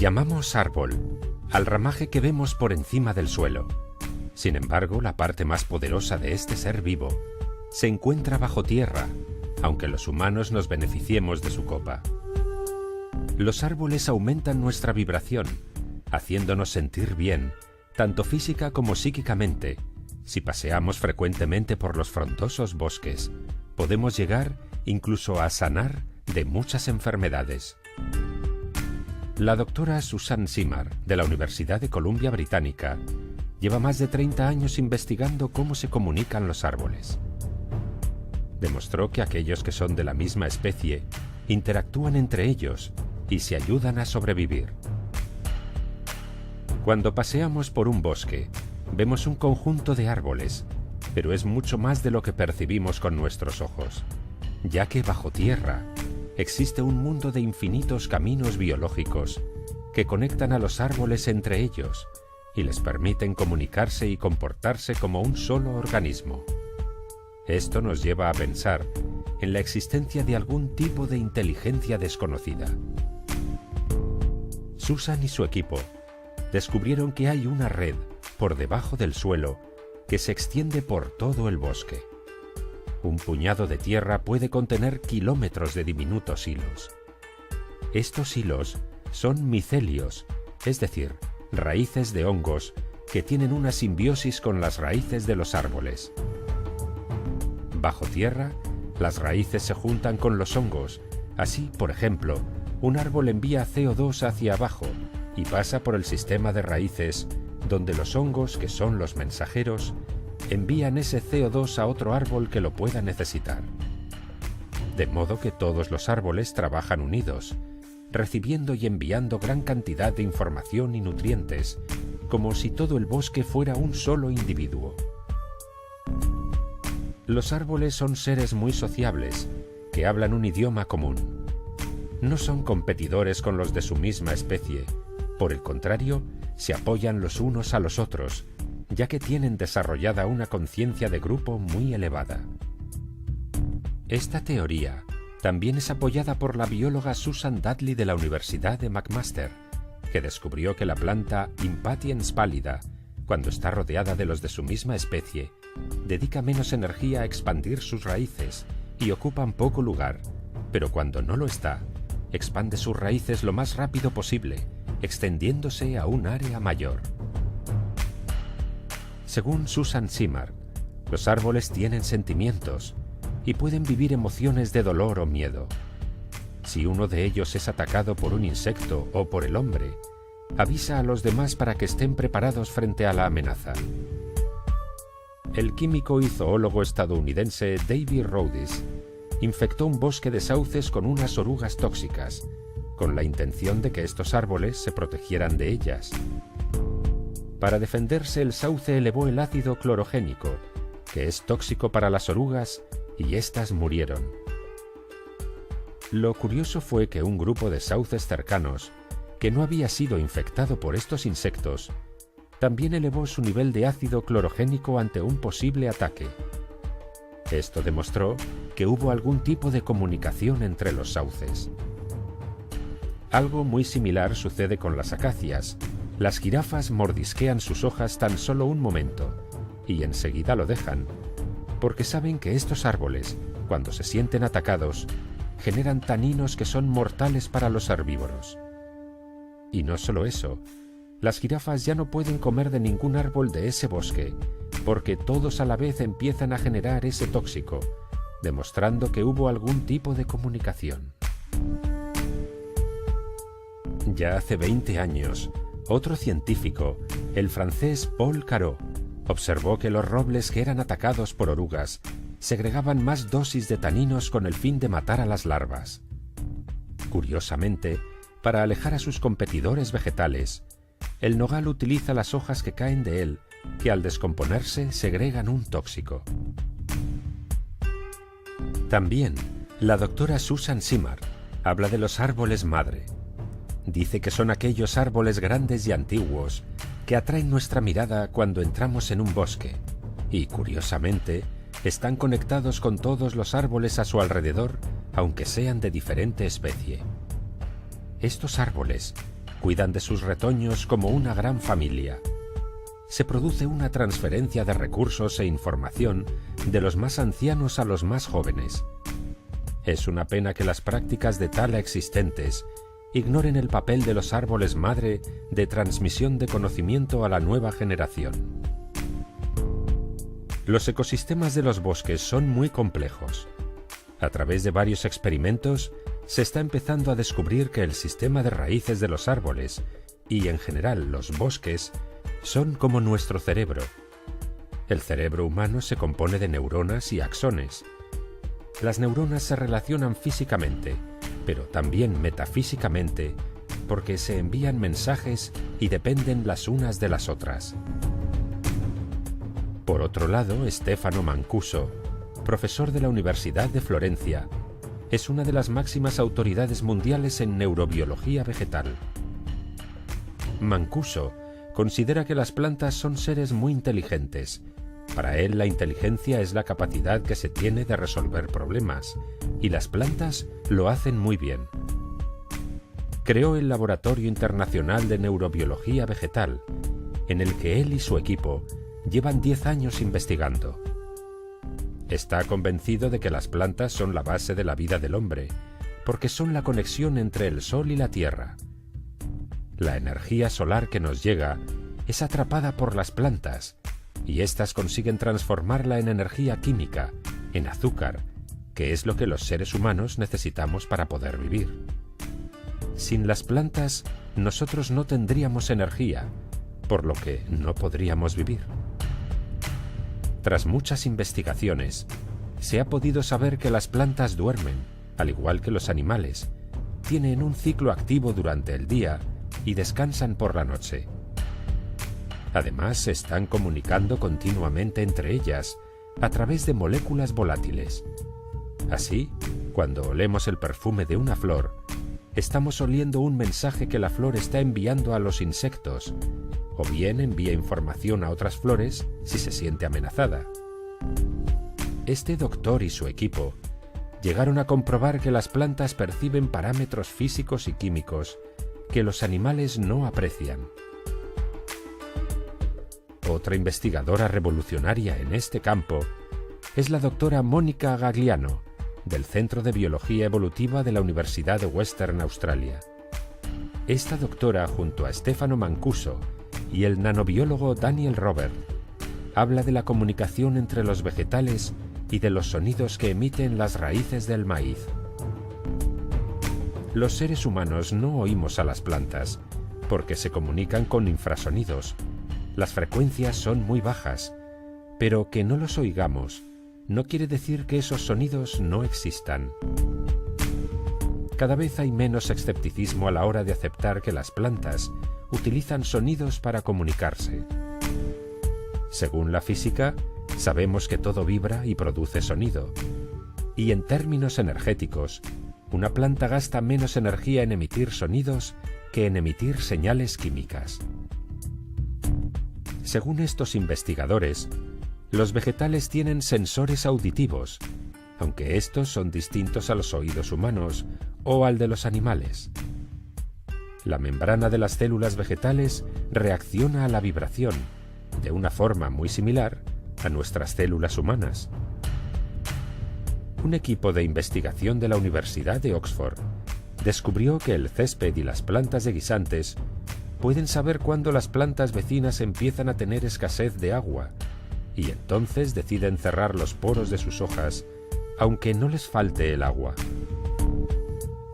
Llamamos árbol al ramaje que vemos por encima del suelo. Sin embargo, la parte más poderosa de este ser vivo se encuentra bajo tierra, aunque los humanos nos beneficiemos de su copa. Los árboles aumentan nuestra vibración, haciéndonos sentir bien, tanto física como psíquicamente. Si paseamos frecuentemente por los frondosos bosques, podemos llegar incluso a sanar de muchas enfermedades. La doctora Susan Simard, de la Universidad de Columbia Británica, lleva más de 30 años investigando cómo se comunican los árboles. Demostró que aquellos que son de la misma especie interactúan entre ellos y se ayudan a sobrevivir. Cuando paseamos por un bosque, vemos un conjunto de árboles, pero es mucho más de lo que percibimos con nuestros ojos, ya que bajo tierra existe un mundo de infinitos caminos biológicos que conectan a los árboles entre ellos y les permiten comunicarse y comportarse como un solo organismo. Esto nos lleva a pensar en la existencia de algún tipo de inteligencia desconocida. Susan y su equipo descubrieron que hay una red por debajo del suelo que se extiende por todo el bosque. Un puñado de tierra puede contener kilómetros de diminutos hilos. Estos hilos son micelios, es decir, raíces de hongos que tienen una simbiosis con las raíces de los árboles. Bajo tierra, las raíces se juntan con los hongos. Así, por ejemplo, un árbol envía CO2 hacia abajo y pasa por el sistema de raíces, donde los hongos, que son los mensajeros, envían ese CO2 a otro árbol que lo pueda necesitar. De modo que todos los árboles trabajan unidos, recibiendo y enviando gran cantidad de información y nutrientes, como si todo el bosque fuera un solo individuo. Los árboles son seres muy sociables, que hablan un idioma común. No son competidores con los de su misma especie, por el contrario, se apoyan los unos a los otros, ya que tienen desarrollada una conciencia de grupo muy elevada. Esta teoría también es apoyada por la bióloga Susan Dudley de la Universidad de McMaster, que descubrió que la planta Impatiens pallida, cuando está rodeada de los de su misma especie, dedica menos energía a expandir sus raíces y ocupan poco lugar, pero cuando no lo está, expande sus raíces lo más rápido posible, extendiéndose a un área mayor. Según Susan Simard, los árboles tienen sentimientos y pueden vivir emociones de dolor o miedo. Si uno de ellos es atacado por un insecto o por el hombre, avisa a los demás para que estén preparados frente a la amenaza. El químico y zoólogo estadounidense David Rhodes infectó un bosque de sauces con unas orugas tóxicas, con la intención de que estos árboles se protegieran de ellas. Para defenderse, el sauce elevó el ácido clorogénico, que es tóxico para las orugas, y éstas murieron. Lo curioso fue que un grupo de sauces cercanos, que no había sido infectado por estos insectos, también elevó su nivel de ácido clorogénico ante un posible ataque. Esto demostró que hubo algún tipo de comunicación entre los sauces. Algo muy similar sucede con las acacias. Las jirafas mordisquean sus hojas tan solo un momento y enseguida lo dejan, porque saben que estos árboles, cuando se sienten atacados, generan taninos que son mortales para los herbívoros. Y no solo eso, las jirafas ya no pueden comer de ningún árbol de ese bosque, porque todos a la vez empiezan a generar ese tóxico, demostrando que hubo algún tipo de comunicación. Ya hace 20 años, otro científico, el francés Paul Carot, observó que los robles que eran atacados por orugas segregaban más dosis de taninos con el fin de matar a las larvas. Curiosamente, para alejar a sus competidores vegetales, el nogal utiliza las hojas que caen de él, que al descomponerse segregan un tóxico. También, la doctora Susan Simard habla de los árboles madre. Dice que son aquellos árboles grandes y antiguos que atraen nuestra mirada cuando entramos en un bosque y, curiosamente, están conectados con todos los árboles a su alrededor, aunque sean de diferente especie. Estos árboles, cuidan de sus retoños como una gran familia. Se produce una transferencia de recursos e información de los más ancianos a los más jóvenes. Es una pena que las prácticas de tala existentes ignoren el papel de los árboles madre de transmisión de conocimiento a la nueva generación. Los ecosistemas de los bosques son muy complejos. A través de varios experimentos, se está empezando a descubrir que el sistema de raíces de los árboles, y en general los bosques, son como nuestro cerebro. El cerebro humano se compone de neuronas y axones. Las neuronas se relacionan físicamente, pero también metafísicamente, porque se envían mensajes y dependen las unas de las otras. Por otro lado, Stefano Mancuso, profesor de la Universidad de Florencia, es una de las máximas autoridades mundiales en neurobiología vegetal. Mancuso considera que las plantas son seres muy inteligentes. Para él, la inteligencia es la capacidad que se tiene de resolver problemas, y las plantas lo hacen muy bien. Creó el Laboratorio Internacional de Neurobiología Vegetal, en el que él y su equipo llevan 10 años investigando. Está convencido de que las plantas son la base de la vida del hombre, porque son la conexión entre el sol y la tierra. La energía solar que nos llega es atrapada por las plantas, y éstas consiguen transformarla en energía química, en azúcar, que es lo que los seres humanos necesitamos para poder vivir. Sin las plantas, nosotros no tendríamos energía, por lo que no podríamos vivir. Tras muchas investigaciones, se ha podido saber que las plantas duermen, al igual que los animales, tienen un ciclo activo durante el día y descansan por la noche. Además, se están comunicando continuamente entre ellas a través de moléculas volátiles. Así, cuando olemos el perfume de una flor, estamos oliendo un mensaje que la flor está enviando a los insectos, o bien envía información a otras flores si se siente amenazada. Este doctor y su equipo llegaron a comprobar que las plantas perciben parámetros físicos y químicos que los animales no aprecian. Otra investigadora revolucionaria en este campo es la doctora Mónica Gagliano, del Centro de Biología Evolutiva de la Universidad de Western Australia. Esta doctora, junto a Stefano Mancuso y el nanobiólogo Daniel Robert, habla de la comunicación entre los vegetales y de los sonidos que emiten las raíces del maíz. Los seres humanos no oímos a las plantas porque se comunican con infrasonidos. Las frecuencias son muy bajas, pero que no los oigamos no quiere decir que esos sonidos no existan. Cada vez hay menos escepticismo a la hora de aceptar que las plantas utilizan sonidos para comunicarse. Según la física, sabemos que todo vibra y produce sonido. Y en términos energéticos, una planta gasta menos energía en emitir sonidos que en emitir señales químicas. Según estos investigadores, los vegetales tienen sensores auditivos, aunque estos son distintos a los oídos humanos o al de los animales. La membrana de las células vegetales reacciona a la vibración, de una forma muy similar a nuestras células humanas. Un equipo de investigación de la Universidad de Oxford descubrió que el césped y las plantas de guisantes pueden saber cuándo las plantas vecinas empiezan a tener escasez de agua, y entonces deciden cerrar los poros de sus hojas, aunque no les falte el agua.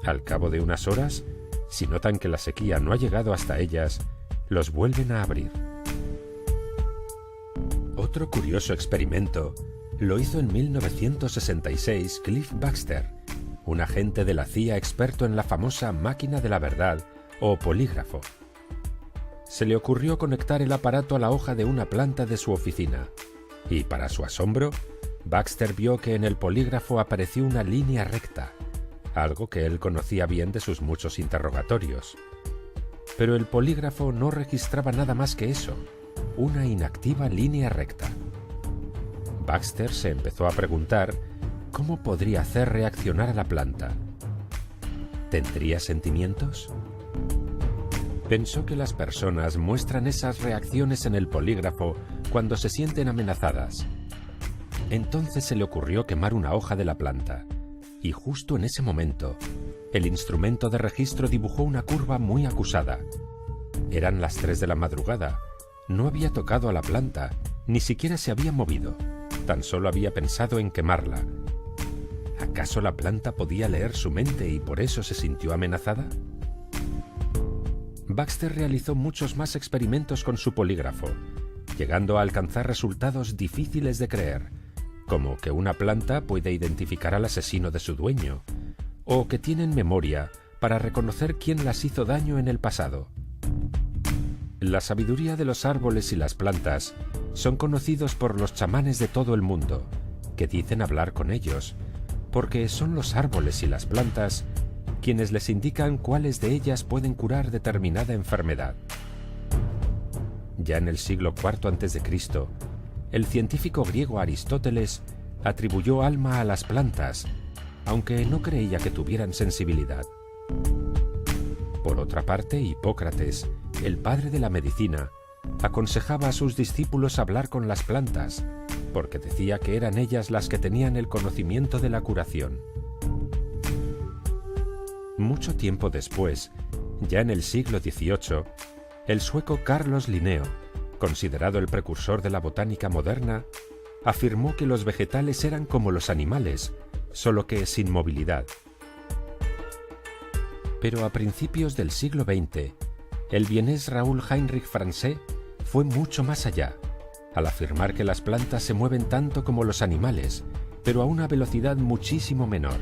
Al cabo de unas horas, si notan que la sequía no ha llegado hasta ellas, los vuelven a abrir. Otro curioso experimento lo hizo en 1966 Cliff Baxter, un agente de la CIA experto en la famosa máquina de la verdad o polígrafo. Se le ocurrió conectar el aparato a la hoja de una planta de su oficina, y para su asombro, Baxter vio que en el polígrafo apareció una línea recta, algo que él conocía bien de sus muchos interrogatorios. Pero el polígrafo no registraba nada más que eso, una inactiva línea recta. Baxter se empezó a preguntar cómo podría hacer reaccionar a la planta. ¿Tendría sentimientos? Pensó que las personas muestran esas reacciones en el polígrafo cuando se sienten amenazadas. Entonces se le ocurrió quemar una hoja de la planta, y justo en ese momento, el instrumento de registro dibujó una curva muy acusada. Eran las 3 de la madrugada, no había tocado a la planta, ni siquiera se había movido, tan solo había pensado en quemarla. ¿Acaso la planta podía leer su mente y por eso se sintió amenazada? Baxter realizó muchos más experimentos con su polígrafo, llegando a alcanzar resultados difíciles de creer, como que una planta puede identificar al asesino de su dueño, o que tienen memoria para reconocer quién las hizo daño en el pasado. La sabiduría de los árboles y las plantas son conocidos por los chamanes de todo el mundo, que dicen hablar con ellos, porque son los árboles y las plantas quienes les indican cuáles de ellas pueden curar determinada enfermedad. Ya en el siglo IV a.C., el científico griego Aristóteles atribuyó alma a las plantas, aunque no creía que tuvieran sensibilidad. Por otra parte, Hipócrates, el padre de la medicina, aconsejaba a sus discípulos hablar con las plantas, porque decía que eran ellas las que tenían el conocimiento de la curación. Mucho tiempo después, ya en el siglo XVIII, el sueco Carlos Linneo, considerado el precursor de la botánica moderna, afirmó que los vegetales eran como los animales, solo que sin movilidad. Pero a principios del siglo XX, el vienés Raoul Heinrich Francé fue mucho más allá, al afirmar que las plantas se mueven tanto como los animales, pero a una velocidad muchísimo menor.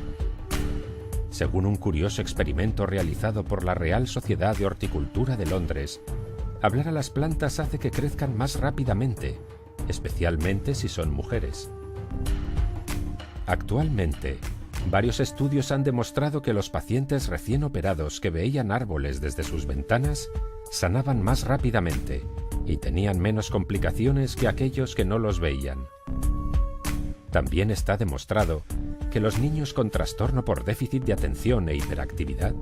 Según un curioso experimento realizado por la Real Sociedad de Horticultura de Londres, hablar a las plantas hace que crezcan más rápidamente, especialmente si son mujeres. Actualmente, varios estudios han demostrado que los pacientes recién operados que veían árboles desde sus ventanas sanaban más rápidamente y tenían menos complicaciones que aquellos que no los veían. También está demostrado que los niños con trastorno por déficit de atención e hiperactividad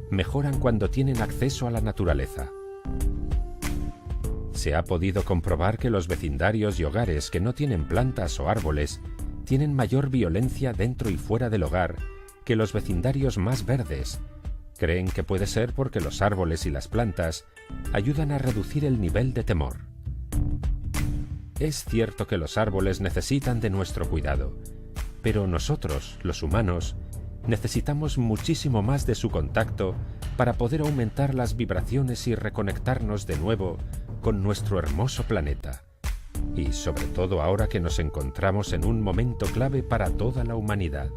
mejoran cuando tienen acceso a la naturaleza. Se ha podido comprobar que los vecindarios y hogares que no tienen plantas o árboles tienen mayor violencia dentro y fuera del hogar que los vecindarios más verdes. Creen que puede ser porque los árboles y las plantas ayudan a reducir el nivel de temor. Es cierto que los árboles necesitan de nuestro cuidado, pero nosotros, los humanos, necesitamos muchísimo más de su contacto para poder aumentar las vibraciones y reconectarnos de nuevo con nuestro hermoso planeta. Y sobre todo ahora que nos encontramos en un momento clave para toda la humanidad.